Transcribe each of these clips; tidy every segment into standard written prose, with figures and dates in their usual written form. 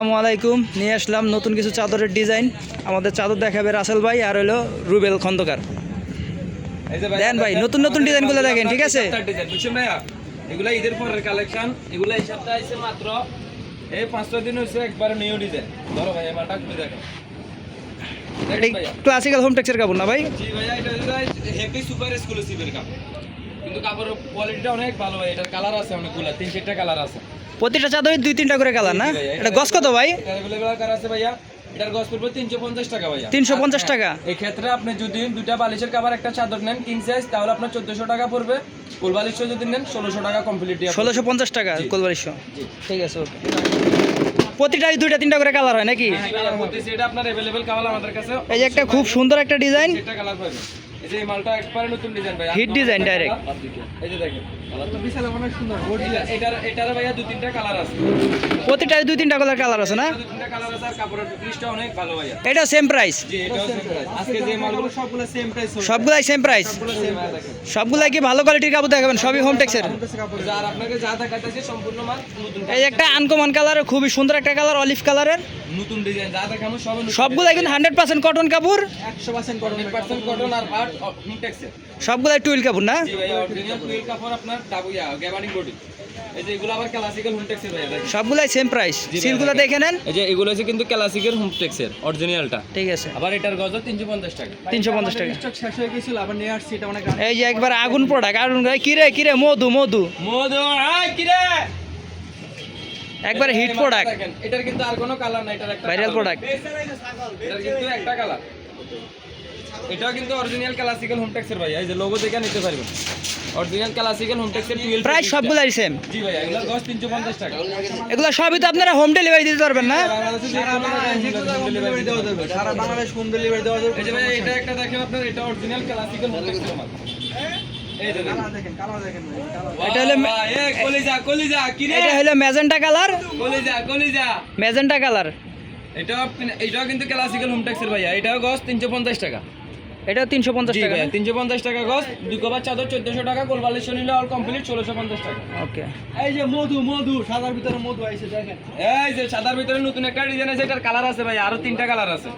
আসসালামু আলাইকুম। নিয়ে আসলাম নতুন কিছু চাদরের ডিজাইন। আমাদের চাদর দেখাবে রাসেল ভাই আর হলো রুবেল খন্দকার। দেন ভাই নতুন নতুন ডিজাইনগুলো দেখেন, ঠিক আছে? এগুলা ঈদের পরের কালেকশন, এগুলা এই সপ্তাহে আছে মাত্র এই 5-6 দিন হইছে, একবারে নিউ ডিজাইন। ধরো ভাই মালটা খুলে দেখো। ক্লাসিক্যাল হোম টেক্সের কাপড় না ভাই? জি ভাইয়া, এটা হচ্ছে হেভি সুপার এক্সক্লুসিভের কাপড়, কিন্তু কাপড়ের কোয়ালিটিটা অনেক ভালো ভাই। এটার কালার আছে অনেকগুলা, 3-4টা কালার আছে। প্রতিটা চাদরে 2-3টা করে কালার না? এটা গস কত ভাই? এটা अवेलेबल কালার আছে ভাইয়া। এটার গস পড়বে 350 টাকা ভাইয়া। 350 টাকা। এই ক্ষেত্রে আপনি যদি দুইটা বালিশের কভার একটা চাদর নেন কিং সাইজ, তাহলে আপনার 1400 টাকা পড়বে। ফুল বালিশও যদি নেন 1600 টাকা কমপ্লিট। 1650 টাকা কোলবালিশ। ঠিক আছে, ওকে। প্রতিটাই 2-3টা করে কালার হয় নাকি? হ্যাঁ, এটা আপনার अवेलेबल কালার আমাদের কাছে। এই যে একটা খুব সুন্দর একটা ডিজাইন, এটা কালার পাবেন। এই যে এই মালটা একবারে নতুন ডিজাইন ভাই, হিট ডিজাইন ডাইরেক্ট। এই যে দেখেন কালারটা বিশাল অনেক সুন্দর। এটার ভাইয়া 2-3টা কালার আছে। প্রতিটাই 2-3টা কালার আছে না? 2-3টা কালার আছে, আর কাপড়ের ফিনিশটা অনেক ভালো ভাইয়া। এটা সেম প্রাইস? জি, এটাও সেম প্রাইস। আজকে যে মালগুলো সবগুলো সেম প্রাইস হবে। সবগুলাই সেম প্রাইস? সবগুলো সেম প্রাইস দেখেন। সবগুলাই কি ভালো কোয়ালিটির কাপড় দেখাবেন? সবই হোম টেক্সের। আর আপনাকে যা দেখাইতেছে সম্পূর্ণ মাল নতুন। এই একটা আনকমন কালার, খুবই সুন্দর একটা কালার, অলিভ কালারের নতুন ডিজাইন যা দেখানো সব নতুন। সবগুলাই কিন্তু 100% কটন কাপড়। 100% কটন, 100% কটন আর পার্ট হোমটেক্সের। সবগুলাই টুইল কাপড় না? জি ভাই, অরিজিনাল টুইল কাপড় আপনার ডাবুয়া গ্যাবার্ডিং বডি। এই যে এগুলো আবার ক্লাসিক্যাল হোমটেক্সের ভাই দেখেন। সবগুলাই সেম প্রাইস। সিলগুলো দেখে নেন। এই যে এগুলো আছে কিন্তু ক্লাসিক্যাল হোমটেক্সের অরিজিনালটা। ঠিক আছে। আবার এটার গজ 350 টাকা। 350 টাকা। স্টক শেষ হয়ে গিয়েছিল, আবার নিয়ে আসছি। এটা অনেক এই যে একবার আগুন প্রোডাক্ট। আগুন কিরে মধু মধু আয় কিরে, একবার হিট প্রোডাক্ট। দেখেন এটার কিন্তু আর কোনো কালার নাই, এটার একটা ভাইরাল প্রোডাক্ট। এটার কিন্তু একটা কালার। এটাও কিন্তু অরিজিনাল ক্লাসিক্যাল হোমটেক্সের ভাই। এই যে লোগো দেখে নিতে পারবেন। অরিজিনাল ক্লাসিক্যাল হোমটেক্সের 12 প্রাইস সবগুলাই সেম? জি ভাই, এগুলো গজ 350 টাকা। এগুলো সবই তো আপনারা হোম ডেলিভারি দিতে পারবেন না? বাংলাদেশে সারা বাংলাদেশ দেওয়া যাবে। সারা বাংলাদেশ হোম ডেলিভারি দেওয়া যাবে। এই যে ভাই এটা একটা দেখেন আপনার, এটা অরিজিনাল ক্লাসিক্যাল হোমটেক্সের মাল। এই যে কালার দেখেন ভাই। এটা হলো কলিজা কি রে? এটা হলো ম্যাজেন্টা কালার। কলিজা ম্যাজেন্টা কালার। এটাও কিন্তু ক্লাসিক্যাল হোমটেক্সের ভাইয়া। এটাও গজ 350 টাকা। এটাও 350 টাকা। 350 টাকা গজ। দুই কভার চাদর 1400 টাকা। কোলবালিশ নিলে অল কমপ্লিট 1650 টাকা। ওকে। এই যে মধু সাদার ভিতরে মধু আইছে দেখেন। এই যে সাদার ভিতরে নতুন একটা ডিজাইন আছে, এটার কালার আছে ভাই, আরো 3টা কালার আছে।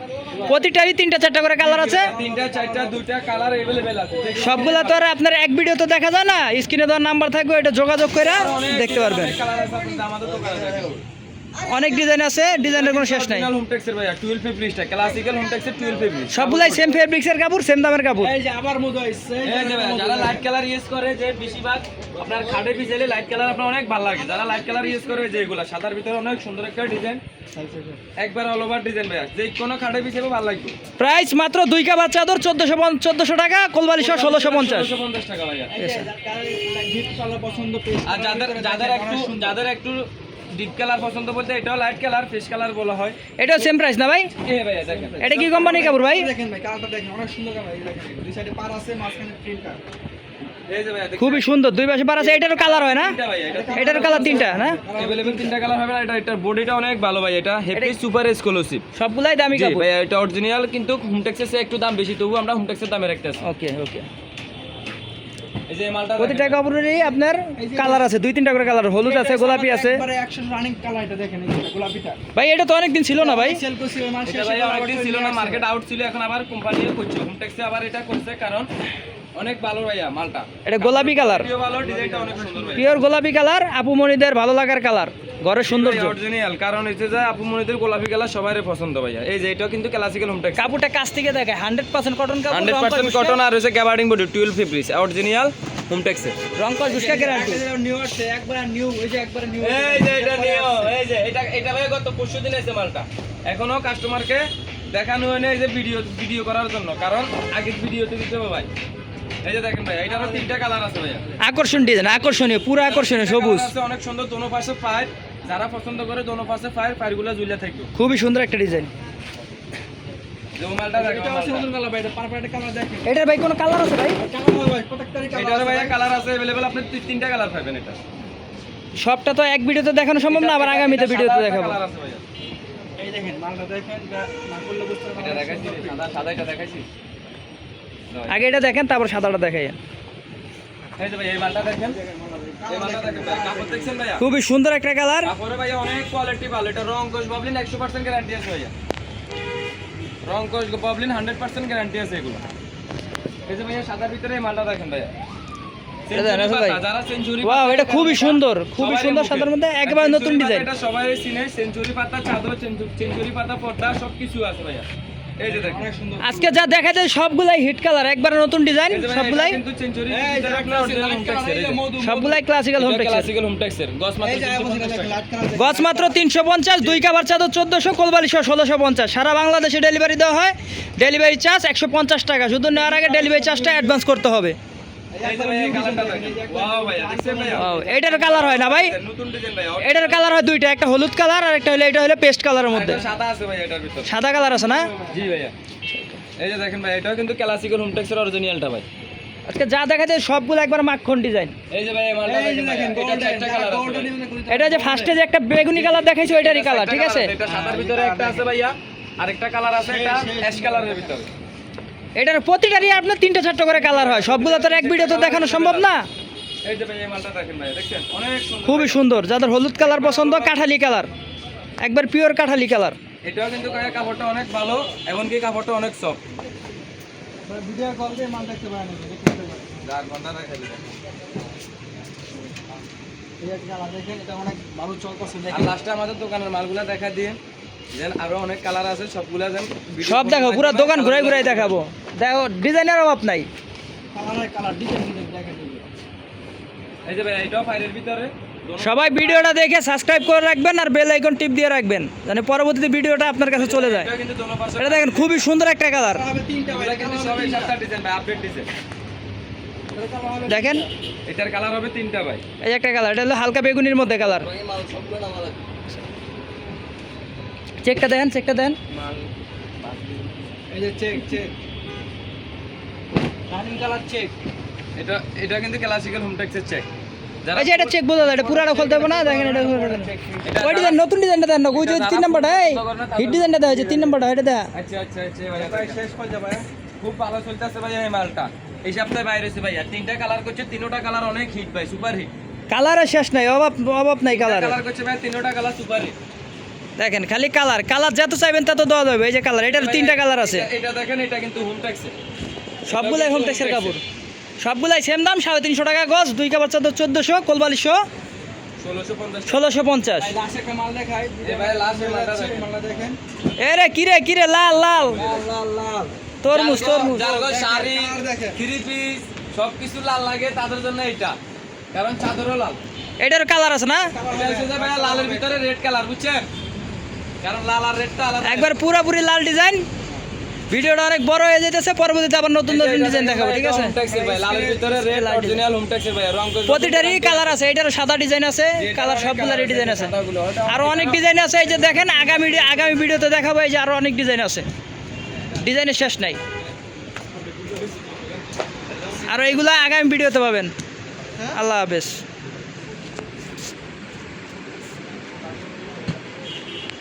প্রতিটারই 3-4টা করে কালার আছে? 3টা 4টা 2টা কালার अवेलेबल আছে। সবগুলা তো আর আপনার এক ভিডিওতে দেখা যায় না। স্ক্রিনে দেওয়ার নাম্বার থাকবে, এটা যোগাযোগ করে দেখতে পারবেন। কালার আছে, আপনি আমাদের দোকানে দেখেন। অনেক ডিজাইন আছে, ডিজাইনের কোনো শেষ নাই। অরিজিনাল হোমটেক্সের ভাইয়া 12 ফেব্রিক্সটা, ক্লাসিক্যাল হোমটেক্সের 12 ফেব্রিক্স। সবগুলাই সেম ফেব্রিক্সের কাপড়, সেম দামের কাপড়। এই যে আবার মধু আইছে। এই যে ভাইয়া, যারা লাইট কালার ইউজ করে, যে বেশিরভাগ আপনার খাটে পিছলে লাইট কালার আপনার অনেক ভালো লাগে। যারা লাইট কালার ইউজ করে, যে এগুলা সাদার ভিতরে অনেক সুন্দর একটা ডিজাইন, একবার অল ওভার ডিজাইন ভাইয়া, যে কোনো খাটে পিছলে ভালো লাগবে। প্রাইস মাত্র 2 কাভার চাদর 1400 টাকা, কোলবালিশ 1650 টাকা ভাইয়া। আর যাদের একটু ডিপ কালার পছন্দ বলতে, এটাও লাইট কালার, ফেস কালার বলা হয়। এটাও সেম প্রাইস না ভাই? এই ভাইয়া দেখেন, এটা কি কোম্পানির কাপড় ভাই? দেখেন ভাই, কালারটা দেখেন, অনেক সুন্দর কালার। এই দেখেন দুই সাইডে পার আছে, মাঝখানে প্রিন্ট কালার। এই যে ভাইয়া দেখেন, খুবই সুন্দর, দুই পাশে পার আছে। এটারও কালার হয় না? এটা ভাইয়া, এটার কালার 3টা না? अवेलेबल 3টা কালার হবে না। এটার বডিটা অনেক ভালো ভাই, এটা হেভি সুপার এক্সক্লুসিভ। সবগুলাই দামি জি কাপড় ভাইয়া, এটা অরিজিনাল, কিন্তু হোমটেক্সের চেয়ে একটু দাম বেশি, তবু আমরা হোমটেক্সের দামে রাখতেছি। ওকে। এই যে মালটা প্রতিটা কাপড়েরই আপনার কালার আছে, 2-3টা করে কালার। হলুদ আছে, গোলাপি আছে। একবারে 100 রানিং কালার। এটা দেখেন, এই গোলাপিটা ভাই এটা তো অনেকদিন ছিল না ভাই? সেল করছে মাল শেষ। এটা ভাই অনেকদিন ছিল না, মার্কেট আউট ছিল, এখন আবার কোম্পানি করছে হোমটেক্সে আবার এটা করছে, কারণ অনেক ভালো ভাইয়া মালটা। এটা গোলাপি কালার, ভিডিও ভালো, ডিজাইনটা অনেক সুন্দর ভাই। পিওর গোলাপি কালার, আপু মনিদের ভালো লাগার কালার, ঘরের সৌন্দর্য। অরিজিনাল, কারণ হচ্ছে যে আপু মনিদের গোলাপি কালার সবারই পছন্দ ভাইয়া। এই যে এটাও কিন্তু ক্লাসিক্যাল হোমটেক্স। কাপড়টা কাছ থেকে দেখায় 100% কটন কাপড়, 100% কটন, আর হচ্ছে গ্যাবার্ডিং বডি 12 ফেব্রিক্স অরিজিনাল হোমটেক্সে। রং কস বুঝকা গ্যারান্টি। নিউ আছে, একবার নিউ। এই যে একবার নিউ, এই যে এটা নিউ। এই যে এটা ভাই গত পরশু দিন এসে মালটা, এখনো কাস্টমারকে দেখানো হয়নি এই যে ভিডিও করার জন্য, কারণ আগের ভিডিওতে দিতে হবে ভাই। এই যে দেখেন ভাই, এটারও 3টা কালার আছে ভাইয়া। আকর্ষণ ডিজাইন, আকর্ষণীয়, পুরো আকর্ষণীয়, সবুজ আছে, অনেক সুন্দর। দোনো পাশে ফায়ার, যারা পছন্দ করে দোনো পাশে ফায়ারগুলো ঝুলে থাকবে। খুবই সুন্দর একটা ডিজাইন। যে মালটা দেখেন, এটা সুন্দর কালার ভাই, এটা পারফেক্ট কালার দেখেন। এটার ভাই কোনো কালার আছে ভাই? কালার হয় ভাই, প্রত্যেকটারই কালার। এটার ভাইয়া কালার আছে अवेलेबल, আপনি 3টা কালার পাবেন। এটা সবটা তো এক ভিডিওতে দেখানো সম্ভব না, আবার আগামীতে ভিডিওতে দেখাবো। কালার আছে ভাইয়া। এই দেখেন মালটা দেখেন, এটা না করলে বুঝতে পারবেন। এটা দেখাইছি, সাদা এটা দেখাইছি। আগে এটা দেখেন, তারপর সাদাটা দেখাই। এই যে ভাই এই মালটা দেখেন, এই মালটা দেখেন ভাই, কাপড় দেখছেন ভাইয়া? খুবই সুন্দর একটা কালার। কাপড়ে ভাইয়া অনেক কোয়ালিটি ভালো। এটা রং কোশ বাবলিন 100% গ্যারান্টি আছে ভাইয়া। রং কোশ বাবলিন 100% গ্যারান্টি আছে এগুলো। এই যে ভাইয়া সাদার ভিতরে এই মালটা দেখেন ভাইয়া। এটা দেখেন আসল ভাই। যারা সেঞ্চুরি ওয়াও, এটা খুবই সুন্দর, খুবই সুন্দর, সাদার মধ্যে একেবারে নতুন ডিজাইন। এটা সবাই চিনে, সেঞ্চুরি পাতা চাদর, সেঞ্চুরি পাতা পর্দা সবকিছু আছে ভাইয়া। এই যে দেখেন অনেক সুন্দর। আজকে যা দেখা যায় সবগুলাই হিট কালার, একবারে নতুন ডিজাইন, এই যে ভাই, সবগুলাই এটা কিন্তু সেঞ্চুরি ভিতরে আপনার অরিজিনাল হোম টেক্সচার। এই যে সবগুলাই classical home texture. Classical home texture. গস মাত্র 350 টাকা। গজ মাত্র 350, 2 কাভার চাদর 1400, কোলবালিশ 1650। সারা বাংলাদেশে ডেলিভারি দেওয়া হয়। ডেলিভারি চার্জ 150 টাকা। শুধু নেওয়ার আগে ডেলিভারি চার্জটা অ্যাডভান্স করতে হবে। এই যে ভাই এই কালারটা দেখেন। ওয়াও ভাইয়া, দেখছেন ভাইয়া? ও, এটার কালার হয় না ভাই? নতুন ডিজাইন ভাইয়া। এটার কালার হয় দুইটা, একটা হলুদ কালার আর একটা হলো পেস্ট কালারের মধ্যে। এটা সাদা আছে ভাইয়া এটার ভিতর। সাদা কালার আছে না? জি ভাইয়া। এই যে দেখেন ভাই, এটাও কিন্তু ক্লাসিক্যাল হোম টেক্সচার অরিজিনালটা ভাই। আজকে যা দেখা যায় সবগুলো একবার মাখন ডিজাইন। এই যে ভাই এই মালটা দেখেন ভাইয়া, এটা চারটা কালার আছে। এটা যে ফার্স্টে যে একটা বেগুনি কালার দেখাইছো ওইটারই কালার, ঠিক আছে? এটা সাদার ভিতরে একটা আছে ভাইয়া, আরেকটা কালার আছে এটা অ্যাশ কালারের ভিতরে। এটার প্রতিটারই আপনার 3-4টা করে কালার হয়। সবগুলো তো আর এক ভিডিওতে দেখানো সম্ভব না। এই যে ভাই এই মালটা দেখেন ভাইয়া, দেখছেন অনেক সুন্দর। খুবই সুন্দর। যাদের হলুদ কালার পছন্দ, কাঠালি কালার, একবার পিওর কাঠালি কালার। এটাও কিন্তু গায়ে কাপড়টা অনেক ভালো, এমনকি কাপড়টা অনেক সফট। ভিডিও কল দিয়ে মাল দেখতে পারেন। যার ঘন্টা দেখা দিবেন। এই একটা কালার দেখেন, এটা অনেক ভালো চলতেছে আর দেখেন। লাস্টে আমাদের দোকানের মালগুলা দেখা দিয়ে দেন, আরো অনেক কালার আছে, সবগুলা দেন সব দেখো, পুরো দোকান ঘুরাই ঘুরাই দেখাবো। দেখো, ডিজাইনের অভাব নাই। কালার ডিজাইন দেখেন। এই যে ভাই এটাও ফাইলের ভিতরে। সবাই ভিডিওটা দেখে সাবস্ক্রাইব করে রাখবেন আর বেল আইকন টিপ দিয়ে রাখবেন, যেন পরবর্তীতে ভিডিওটা আপনার কাছে চলে যায়। এটা কিন্তু দোনো পাশে। এটা দেখেন, খুবই সুন্দর একটা কালার। হবে তিনটা এগুলা কিন্তু সবাই সাতটা ডিজাইন ভাই, আপডেট ডিজাইন। দেখেন, এটার কালার হবে তিনটা ভাই। এই যে একটা কালার, এটা হলো হালকা বেগুনির মধ্যে কালার। চেকটা দেন, চেকটা দেন। মাল এই যে চেক রানিং কালার চেক। এটা এটা কিন্তু ক্লাসিক্যাল হোম টেক্সচার চেক। যারা এই যে এটা চেক বোঝা যায়, এটা পুরাটা খুলতে হবে না। দেখেন এটা ওই ডিজাইন, নতুন ডিজাইনটা দেন না। ওই যে 3 নাম্বারটা, এই হিট ডিজাইনটা দেওয়া হয়েছে 3 নাম্বারটা, এটা দেয়া। আচ্ছা আচ্ছা আচ্ছা ভাই, শেষ হয়ে যাবে ভাই। খুব ভালো চলতেছে ভাই এই মালটা। এই সপ্তাহে বাইরে হয়েছে ভাইয়া, তিনটা কালার করছে, তিনটা কালার অনেক হিট ভাই, সুপার হিট। কালারের শেষ নাই, অভাব নাই কালার। কালার করছে ভাই, তিনটা কালার সুপার হিট। দেখেন, খালি কালার যত চাইবেন তত দেওয়া যাবে। এই যে কালার, এটার 3টা কালার আছে। এটা দেখেন, এটা কিন্তু হোম টেক্সচার। সবগুলাই হোম টেক্সের কাপড়, সবগুলাই সেম দাম, 350 টাকা গজ। 2 কাভার চাদর 1400, কোলবালিশ 1650। 1650। ভাই লাস্ট একটা মাল দেখাই। এই ভাই লাস্ট মালটা দেখেন। মালটা দেখেন। এরে কিরে লাল লাল লাল তরমুজ। যার ঘর শাড়ি, কালার দেখেন। 3 পিস সবকিছু লাল লাগে তাদের জন্য এটা, কারণ চাদরও লাল। এটার কালার আছে না? এটা হচ্ছে যে ভাই লালের ভিতরে রেড কালার, বুঝছেন? কারণ লাল আর রেডটা আলাদা। একবার পুরোপুরি লাল ডিজাইন। ভিডিওটা অনেক বড় হয়ে যেতেছে, পরবর্তীতে আবার নতুন ডিজাইন দেখাবো, ঠিক আছে? হোম টেক্সচার ভাই, লালের ভিতরে রেড অরিজিনাল হোম টেক্সচার ভাই, রং করে প্রতিটারই কালার আছে। এটার সাদা ডিজাইন আছে, কালার সবগুলারই ডিজাইন আছে। আরো অনেক ডিজাইন আছে। এই যে দেখেন, আগামী ভিডিওতে দেখাবো। এই যে আরো অনেক ডিজাইন আছে, ডিজাইনের শেষ নাই। আর এইগুলা আগামী ভিডিওতে পাবেন। আল্লাহ হাফেজ।